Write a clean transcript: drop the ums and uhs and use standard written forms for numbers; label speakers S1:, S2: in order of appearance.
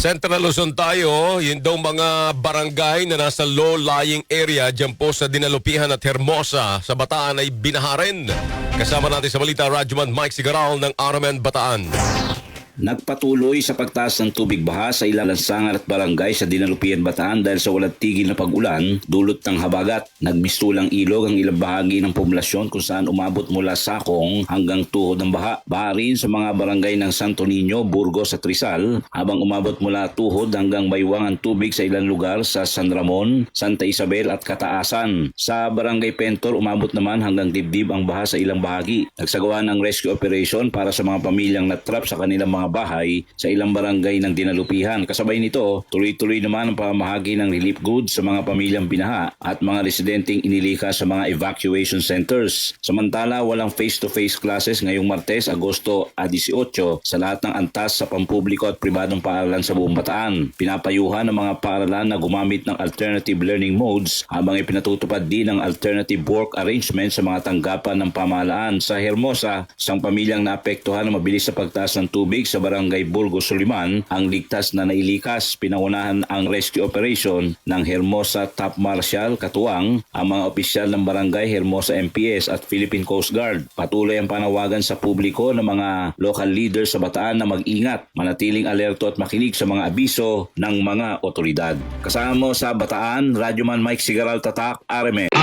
S1: Central Luzon tayo, yun daw mga barangay na nasa low-lying area dyan po sa Dinalupihan at Hermosa sa Bataan ay binaha rin. Kasama natin sa balita, Radyoman Mike Sigaral ng RMN Bataan.
S2: Nagpatuloy sa pagtaas ng tubig baha sa ilang lansangan at barangay sa Dinalupihan, Bataan dahil sa walang tigil na pag-ulan dulot ng habagat. Nagmistulang ilog ang ilang bahagi ng populasyon kung saan umabot mula Sakong hanggang tuhod ng baha. Baha rin sa mga barangay ng Santo Niño, Burgos at Rizal habang umabot mula tuhod hanggang baywang ang tubig sa ilang lugar sa San Ramon, Santa Isabel at Kataasan. Sa barangay Pentor umabot naman hanggang dibdib ang baha sa ilang bahagi. Nagsagawa ng rescue operation para sa mga pamilyang natrap sa kanilang mga bahay sa ilang barangay ng Dinalupihan. Kasabay nito, tuloy-tuloy naman ang pamamahagi ng relief goods sa mga pamilyang binaha at mga residenteng inilikas sa mga evacuation centers. Samantala, walang face-to-face classes ngayong Martes, Agosto 18 sa lahat ng antas sa pampubliko at pribadong paaralan sa buong Bataan. Pinapayuhan ng mga paaralan na gumamit ng alternative learning modes habang ipinatutupad din ng alternative work arrangement sa mga tanggapan ng pamahalaan. Sa Hermosa, isang pamilyang naapektuhan ng mabilis sa pagtaas ng tubig sa barangay Burgos Suliman ang ligtas na nailikas. Pinangunahan ang rescue operation ng Hermosa Top Marshal katuwang ang mga opisyal ng barangay, Hermosa MPS at Philippine Coast Guard. Patuloy ang panawagan sa publiko ng mga local leaders sa Bataan na mag-ingat, manatiling alerto at makinig sa mga abiso ng mga otoridad. Kasama mo sa Bataan, Radyoman Mike Sigaral, Tatak, RMN.